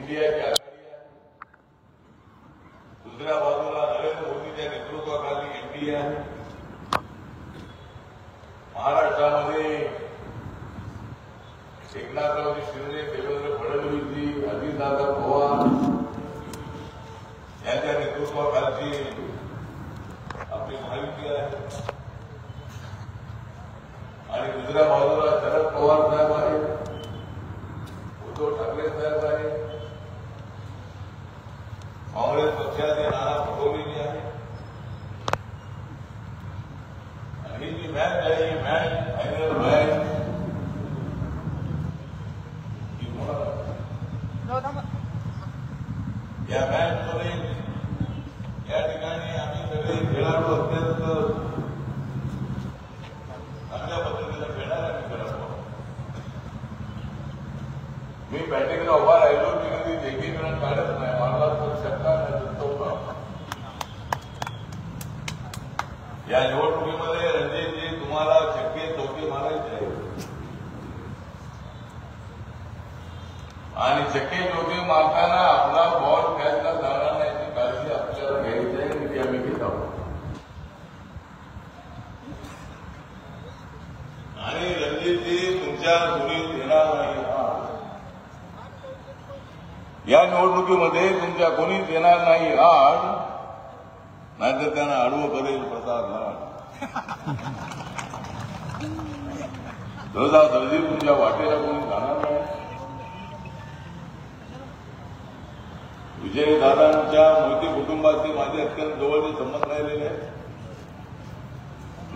इंडियाची आघाडी आहे, दुसऱ्या बाजूला नरेंद्र मोदीच्या नेतृत्वाखाली एनडीए आहे. महाराष्ट्रामध्ये एकनाथरावजी शिंदे, देवेंद्र फडणवीसजी, अजितदादा पवार यांच्या नेतृत्वाखालची आपली महायुती आहे. आणि दुसऱ्या बाजूला शरद पवार साहेब आहेत, उद्धव ठाकरे साहेब आहेत, काँग्रेस पक्षाचे नाना पटोलेजी आहेत. आणि ही जी मॅच आहे, ही मॅच फायनल मॅच ही होणार आहे. या मॅचमध्ये या ठिकाणी आम्ही सगळे खेळाडू अत्यंत चांगल्या पद्धतीने खेळणार आम्ही करत आहोत. मी बॅटिंगला उभा राहिलो की कधी एकीकरण काढत नाही, मला तर शक्का नाही दिसतो. या निवडणुकीमध्ये रणजितजी तुम्हाला शक्य चौके मारायचे आहे आणि शक्य चौके मारताना आपला बॉल कॅचला जाणार नाही याची काळजी आपल्याला घ्यायची आहे आणि ती आम्ही घेत आहोत. आणि रणजितजी तुमच्या कुणीच येणार नाही, या निवडणुकीमध्ये तुमच्या कोणीच येणार नाही आड, नाहीतर त्यांना आडवं करेल प्रसाद लाड. सहजासहजी तुमच्या वाटेला कोणी जाणार नाही. विजयदादांच्या मोहिते कुटुंबाचे माझे अत्यंत जवळचे संबंध राहिलेले आहेत.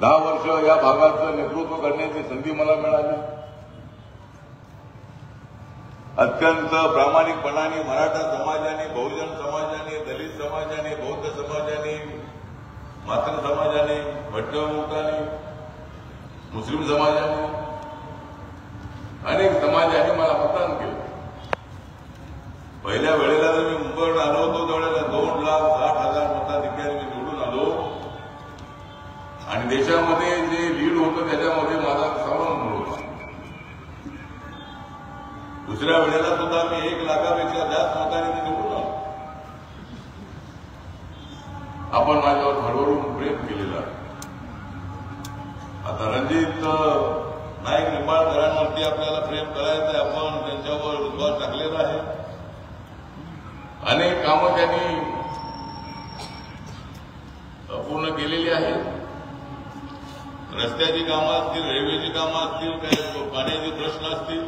10 वर्ष या भागाचं नेतृत्व करण्याची संधी मला मिळाली. अत्यंत प्रामाणिकपणाने मराठा समाजाने, बहुजन समाजाने, दलित समाजाने, बौद्ध समाजाने, मात्र समाजाने, भट्टमुक्ताने, मुस्लिम समाजाने, अनेक समाजाने मला मतदान केलं. पहिल्या वेळेला जर मी मुंबईवर आलो होतो त्यावेळेला 2,60,000 मताधिक्याने मी निवडून आलो आणि देशामध्ये जे लीड होतं त्याच्यामध्ये माझा 56 नंबर होता. दुसऱ्या वेळेला सुद्धा मी 1 लाखापेक्षा जास्त मतांनी मी निवडून आलो. आपण माझ्यावर भरभरून प्रेम केलेलं आहे. आता रणजित नाईक निंबाळकरांवरती आपल्याला प्रेम करायचं आहे. आपण त्यांच्यावर विश्वास टाकलेला आहे. अनेक कामं त्यांनी पूर्ण केलेली आहेत. रस्त्याची कामं असतील, रेल्वेची कामं असतील, काही पाण्याचे प्रश्न असतील,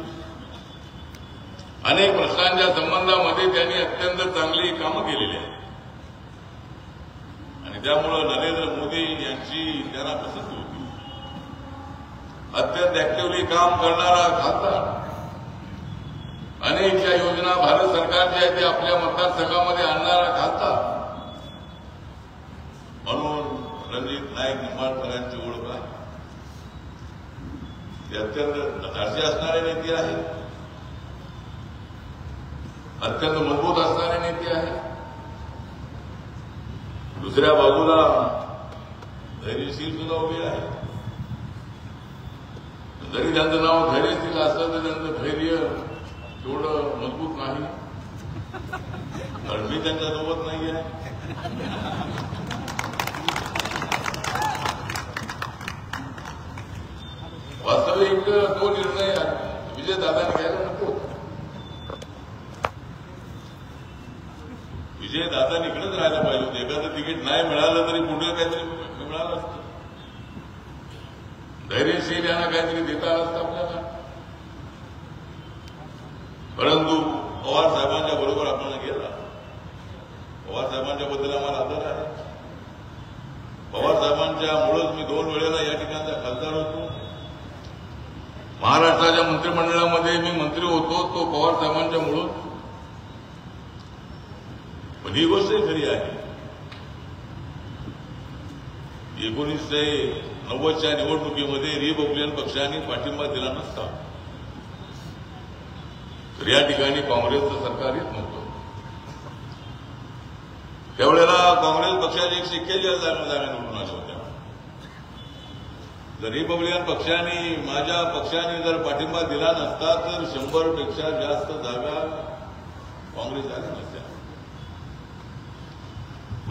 अनेक प्रश्नांच्या संबंधामध्ये त्यांनी अत्यंत चांगली कामं केलेली आहेत आणि त्यामुळे नरेंद्र मोदी यांची त्यांना पसंती होती. अत्यंत ऍक्टिव्हली काम करणारा खासदार, अनेक ज्या योजना भारत सरकारच्या आहेत ते आपल्या मतदारसंघामध्ये आणणारा खासदार म्हणून रणजित नाईक निंबाळकरांची ओळख आहे. ते अत्यंत धाडसी असणारे नेते आहेत, अत्यंत मजबूत असणारे नेते आहेत. दुसऱ्या बाजूला धैर्यशील सुद्धा उभे आहेत. जरी त्यांचं नाव धैर्यशील असलं तर त्यांचं धैर्य तेवढं मजबूत नाही, कारण मी त्यांच्यासोबत नाही आहे. वास्तविक तो निर्णय विजयदादांनी घ्यायला नको. विजयदादांनी इकडेच राहायला पाहिजे होते. एखादं तिकीट नाही मिळालं तरी पुढे काहीतरी मिळालं असतं. धैर्यशील यांना काहीतरी देता आलं असतं आपल्याला. परंतु पवार साहेबांच्या बरोबर आपण गेला. पवार साहेबांच्या बद्दल आम्हाला आदर आहे. पवार साहेबांच्यामुळेच मी 2 वेळेला या ठिकाणचा खासदार होतो. महाराष्ट्राच्या मंत्रिमंडळामध्ये मी मंत्री होतो तो पवार साहेबांच्यामुळेच. पण ही गोष्टही खरी आहे. 1990च्या निवडणुकीमध्ये रिपब्लिकन पक्षाने पाठिंबा दिला नसता तर या ठिकाणी काँग्रेसचं सरकार येत नव्हतं. त्यावेळेला काँग्रेस पक्षाचे 141 जागा निवडून आल्या होत्या. जर रिपब्लिकन पक्षाने, माझ्या पक्षाने जर पाठिंबा दिला नसता तर 100पेक्षा जास्त जागा काँग्रेस झाली नसत्या.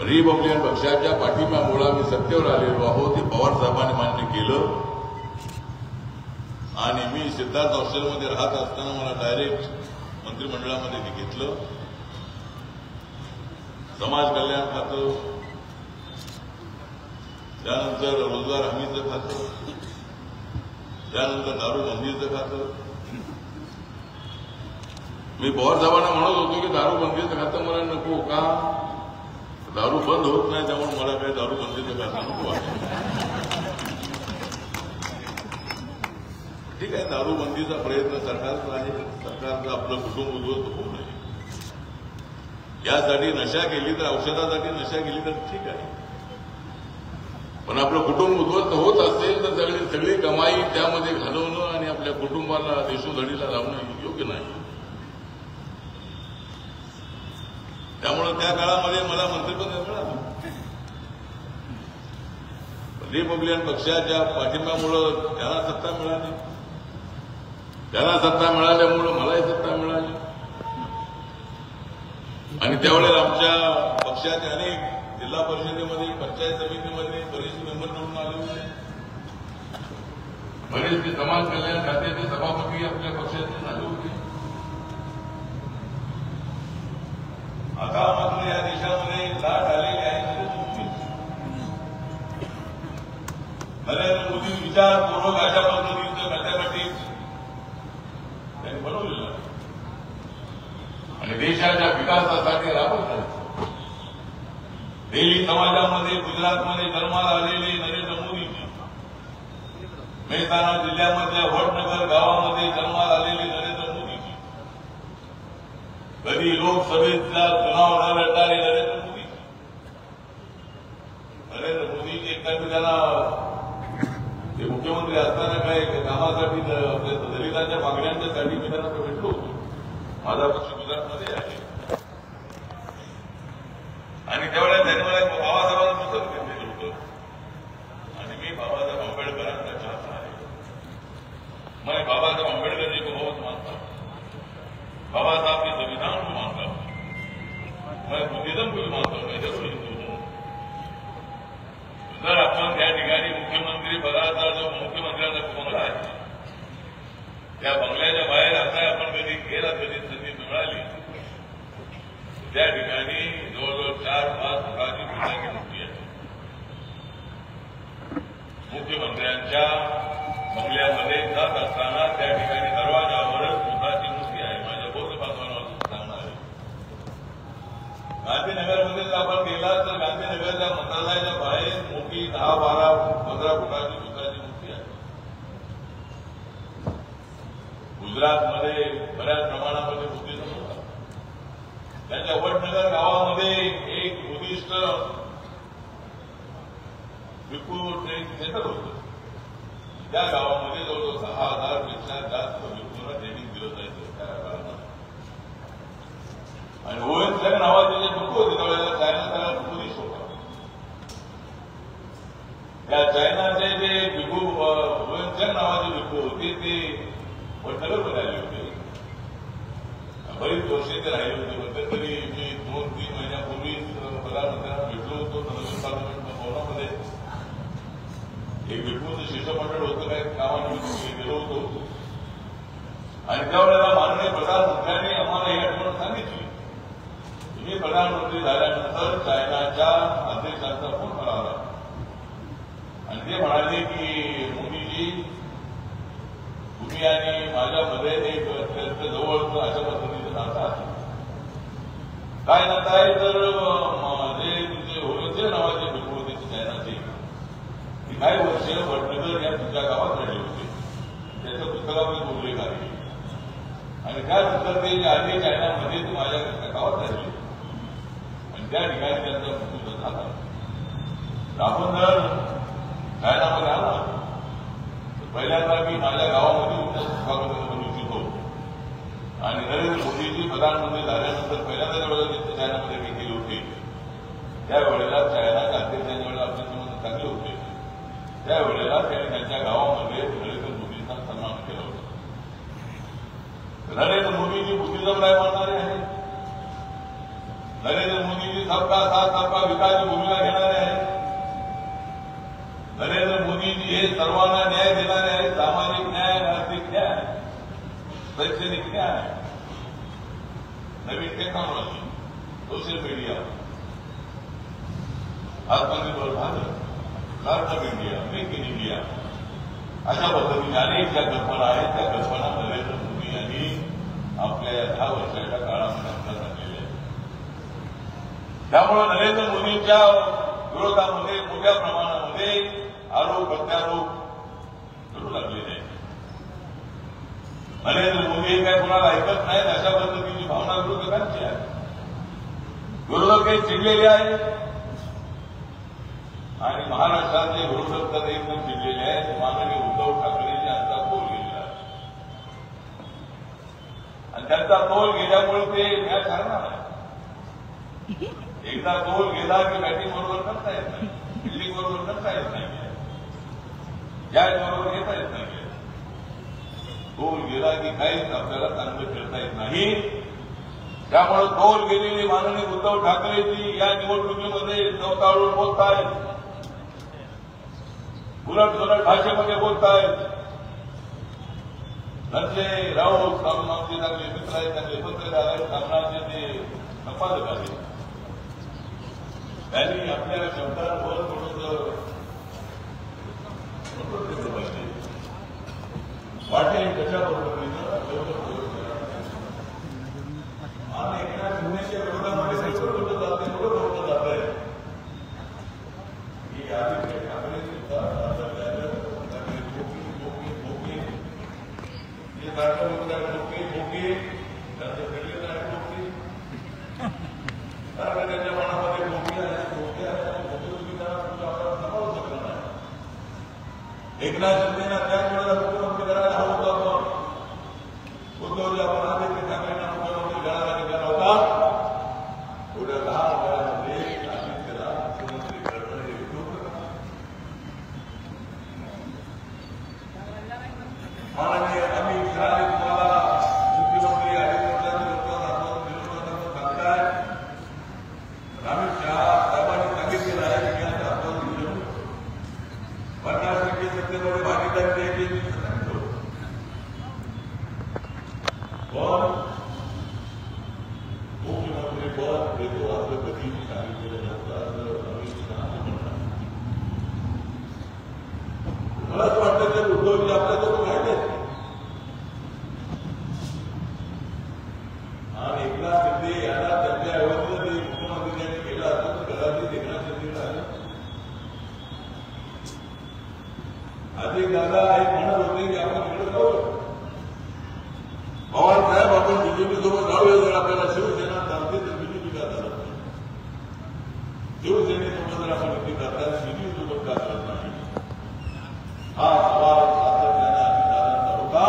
रिपब्लिकन पक्षाच्या पाठिंब्यामुळे आम्ही सत्तेवर आलेलो आहोत. ते पवार साहेबांनी मान्य केलं आणि मी सिद्धार्थ हॉस्टेलमध्ये राहत असताना मला डायरेक्ट मंत्रिमंडळामध्ये घेतलं. समाज कल्याण खातं, त्यानंतर रोजगार हमीचं खातं, त्यानंतर दारूबंदीचं खातं. मी पवार साहेबांना म्हणत होतो की दारूबंदीचं खातं मला नको, का दारू बंद होत नाही, त्यामुळे मला काही दारूबंदीचं खातं नको आहे. ठीक आहे, दारूबंदीचा प्रयत्न सरकारचा आहे, सरकारचं आपलं कुटुंब उद्ध्वस्त होऊ नये यासाठी नशा केली तर, औषधासाठी नशा केली तर ठीक आहे, पण आपलं कुटुंब उद्ध्वस्त होत असेल तर सगळी कमाई त्यामध्ये घालवणं आणि आपल्या कुटुंबाला देशोधडीला लावणं योग्य नाही. त्यामुळे त्या काळामध्ये मला मंत्रिपद मिळालं. रिपब्लिकन पक्षाच्या पाठिंब्यामुळं त्यांना सत्ता मिळाली, त्यांना सत्ता मिळाल्यामुळं मलाही सत्ता मिळाली. आणि त्यावेळेला आमच्या पक्षाचे अनेक जिल्हा परिषदेमध्ये, पंचायत समितीमध्ये बरेचसे मेंबर निवडून आले होते. बरेचसे समाज कल्याण खात्याचे सभापती आपल्या पक्षाचे झाले होते. आता मात्र या देशामध्ये लाट आलेली आहे. नरेंद्र मोदी विचारपूर्वक अशा पद्धतीचं मॅथमॅटिक्स त्यांनी बनवलेलं आहे आणि देशाच्या विकासासाठी राबवत आहे. दिल्ली समाजामध्ये, गुजरातमध्ये जन्माला आलेले नरेंद्र मोदीजी, मेहसाणा जिल्ह्यामधल्या वडनगर गावामध्ये जन्माला आलेले नरेंद्र मोदीजी, कधी लोकसभेचा चुनाव न लढणारे नरेंद्र मोदी. नरेंद्र मोदीजी एकदा त्यांना ते मुख्यमंत्री असताना काय कामासाठी दलितांच्या मागण्यांच्यासाठी मी त्यांना भेटलो होतो. माझा पक्ष गुजरातमध्ये आहे आणि त्यावेळेला त्यांनी मला बाबासाहेबांना पुस्तक घेतलेलं होतं आणि मी बाबासाहेब आंबेडकरांचा चाहता आहे. मैं बाबासाहेब आंबेडकर जी को बहुत मानता हूं, बाबा साहब के संविधान को मानता हूं, मैं बुद्धिज्म को भी मानता हूं, मैं जरूर हिंदू हूं. जर आपण त्या ठिकाणी मुख्यमंत्री पदाचा जो मुख्यमंत्र्यांचा बंगला आहे त्या बंगल्याच्या बाहेर आता आपण कधी गेला, कधी संधी मिळाली, त्या ठिकाणी जवळजवळ 4-5 फुटाची बुद्धाची मूर्ती आहे. मुख्यमंत्र्यांच्या बंगल्यामध्ये जात असताना त्या ठिकाणी दरवाजावरच बुद्धाची मूर्ती आहे. माझ्या बौद्ध बांधवांना सांगणार आहे. गांधीनगरमध्ये आपण गेला तर गांधीनगरच्या मंत्रालयाच्या बाहेर मोठी 10-12-15 फुटाची बुद्धाची मूर्ती आहे. गुजरातमध्ये बऱ्याच प्रमाणामध्ये बुद्धिझम होता. त्यांच्या वडनगर गावामध्ये एक बुद्धिस्ट भिक्खू ट्रेनिंग सेंटर होतं. त्या गावामध्ये जवळजवळ 6,000 पेक्षा जास्त भिक्खूंना ट्रेनिंग दिलं जायचं त्या काळात. आणि ओएनचंग नावाचे जे भिक्खू होते त्यावेळेला चायनाचा बुद्धिस्ट होता. त्या चायनाचे जे भिक्खू ओएनचंग नावाचे भिक्खू होते ते वडनगरमध्ये आले होते. बरीच वर्षे ते राहिले होते. पण तरी मी 2-3 महिन्यापूर्वी प्रधानमंत्र्यांना भेटलो होतो. नवीन पार्लमेंट भवनामध्ये एक भिक्खूचं शिष्टमंडळ होतं, काही कामानिमित्त गेलो होतो आणि त्यावेळेला माननीय प्रधानमंत्र्यांनी आम्हाला ही आठवण सांगितली. तुम्ही प्रधानमंत्री झाल्यानंतर चायनाच्या अध्यक्षांचा फोन मला आला आणि ते म्हणाले की मोदीजी, तुम्ही आणि माझ्यामध्ये एक अत्यंत जवळचं अशा पद्धतीचं नातं आहे. काय नातं आहे तर जे तुमचे होते नावाचे भिक्खू होते चायनाचे, काही वर्ष वडनगर या तुमच्या गावात राहिले होते. त्याच्या पुस्तकामध्ये उल्लेख आहे आणि त्यानंतर ते आधी चायनामध्ये माझ्या गावात राहिले आणि त्या ठिकाणी त्यांचा मृत्यू झाला. आपण जर चायनामध्ये आला पहिल्यांदा मी माझ्या गावामध्ये तुमच्या स्वागत करू इच्छितो आणि नरेंद्र मोदीजी प्रधानमंत्री झाल्यानंतर पहिल्यांदा ज्यावेळेला चायनामध्ये गेले होते त्यावेळेला चायनाच्या अध्यक्षांच्या वेळेला आपले संबंध चांगले होते. त्यावेळेला त्यांनी त्यांच्या गावामध्ये नरेंद्र मोदींचा सन्मान केला होता. नरेंद्र मोदीजी बुद्धिझम नाही मानणारे आहेत. नरेंद्र मोदीजी सबका साथ सबका विकासची भूमिका घेणारे आहेत. नरेंद्र मोदीजी हे सर्वांना न्याय देणारे आहेत. सामाजिक न्याय, आर्थिक न्याय, शैक्षणिक न्याय, नवीन टेक्नॉलॉजी, सोशल मीडिया, आत्मनिर्भर Bharat, startup India, make in India, अशा पद्धतीने अनेक ज्या कल्पना आहेत त्या कल्पना नरेंद्र मोदी यांनी आपल्या 10 वर्षाच्या काळामध्ये अंमलात आणलेल्या आहेत. त्यामुळे नरेंद्र मोदींच्या विरोधामध्ये मोठ्या प्रमाणामध्ये आरोप प्रत्यारोप करू लागलेले आहेत. नरेंद्र मोदी हे काय कोणाला ऐकत नाहीत अशा पद्धतीची भावना विरोधकांची आहे. विरोधक काही चिडलेले आहेत आणि महाराष्ट्रातले विरोधक तर एकदम चिडलेले आहेत. माननीय उद्धव ठाकरेंनी यांचा तोल गेलेला आहे आणि त्यांचा तोल गेल्यामुळे ते मॅच हरणार आहे. एकदा तोल गेला की बॅटिंग बरोबर करता येत नाही, फिल्डिंग बरोबर करता येत नाही, कॅच बरोबर घेता येत नाही. तोल गेला की काहीच आपल्याला चांगलं खेळता येत नाही. त्यामुळे तोल गेलेले माननीय उद्धव ठाकरेजी या निवडणुकीमध्ये चवताळून बोलतायत, उलट सुलट भाषेमध्ये बोलतायत. संजय राऊत आमचे चांगले मित्र आहेत, चांगले पत्रकार आहेत, सामनाचे ते संपादक आहेत. त्यांनी आपल्या शब्दांवर थोडंसं पाहिजे वाटेल त्याच्याबरोबर आणि एकनाथ शिंदेच्या विरोधामध्ये सगळं बोललं जाते, एवढं बोललं जात आहे की आदित्य ठाकरे सुद्धा त्याच्या मनामध्ये एकनाथ शिंदेना त्याच वेळेला मुख्यमंत्री करायला हवं होतं. उद्धवजी आपण आदित्य ठाकरेंना मुख्यमंत्री करायला निघाला होता. पुढे 10 वर्षामध्ये आदित्यला मुख्यमंत्री करणं हे योग्य माननीय अमित शहा तुम्हाला मुख्यमंत्री आदित्यनाथ विरोधात सांगताय. अमित शहा साहेबांनी सांगितलेलं आहे की आता आपण 50% सत्तेमध्ये भागीदारी द्यायची. पण मुख्यमंत्री पद देतो असं कधीही सांगितलेलं नव्हतं असं अमित शहा म्हणतात. मला असं वाटतं की उद्धवजी आपल्यासोबत राहिले आणि एकनाथ शिंदे यांना त्यांच्या ऐवजी जरी मुख्यमंत्री त्यांनी केलं असतं तर कदाचित एकनाथ शिंदेला अधिक दादा एक म्हणत होते की आपण तिकडे जाऊ पवार साहेब, आपण बीजेपी सोबत जाऊया. जर आपल्याला शिवसेना चालते तर बीजेपी का चालत नाही, शिवसेनेसोबत जर आपण युती करतात बीजेपी सोबत का चालत नाही, हा सवाल सातत्याने अजितदादांचा होता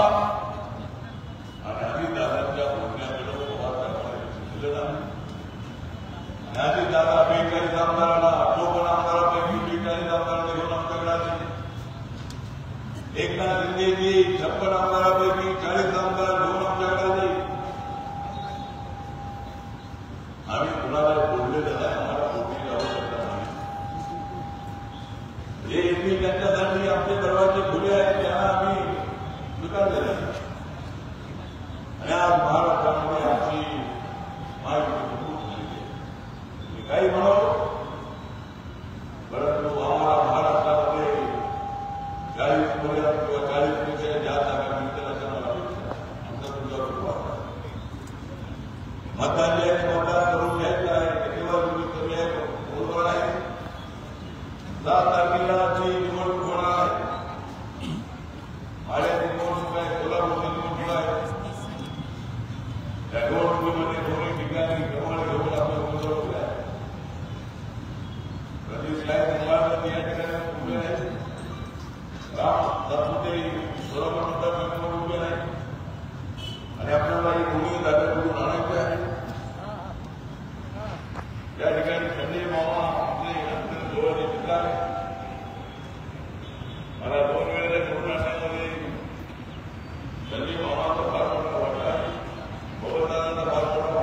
आणि अजितदादांच्या बोलण्याकडे पवार साहेबांना दिलं नाही. आणि अजितदादा 42 आमदारांना 54 आमदारांपैकी 42 आमदारांना घेऊन आमच्याकडे आले. एकनाथ शिंदेजी 56 आमदारांपैकी 40 आमदार घेऊन आमच्याकडे आले. आम्ही कुणाला बोललेलं नाही, आम्हाला बोलण्याची आवश्यकता नाही. जे येथील त्यांच्यासाठी आमचे दरवाजे खुले आहेत त्यांना आम्ही स्वीकारलेले आहे. आणि आज महाराष्ट्रामध्ये आमची माहिती खूप झाली आहे. मी काही म्हणो परंतु आम्हाला महाराष्ट्रामध्ये 40 किंवा 40पेक्षा जास्त जागा मिळतील असं मला आमचा तुमच्यावर वाटतं. मतदान जे आहे मतदान करून घ्यायचं आहे, टक्केवारी तुम्ही कमी आहे बरोबर आहे. 7 तारखेला जी निवडणूक होणार आहे, माझ्या निवडणूक आहे, कोल्हापूरची निवडणूक आहे. त्या निवडणुकीमध्ये दोन्ही ठिकाणी प्रमाण घेऊन आपलं उमेदवार उभे आहे. प्रदेश काय या ठिकाणी उभे आहे. राम दाखवते बरोबर मतदार उभे आहे आणि आपल्याला ही दोन्ही जागा करून आणायची आहे. या ठिकाणी संजय मामा आपले अत्यंत जवळचे मित्र आहे. मला 2 वेळेला निवडून आणण्यामध्ये संजय मामाचा फार मोठा वाटा आहे, भगवंतांचा फार मोठा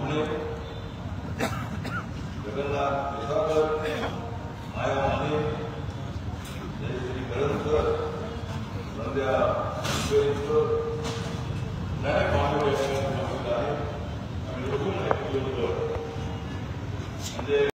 पुणे, जगन्नाथ विसाकर, माया माने, जयश्री कळमकर, संध्या नाही पाहून आहे आम्ही लोक म्हणजे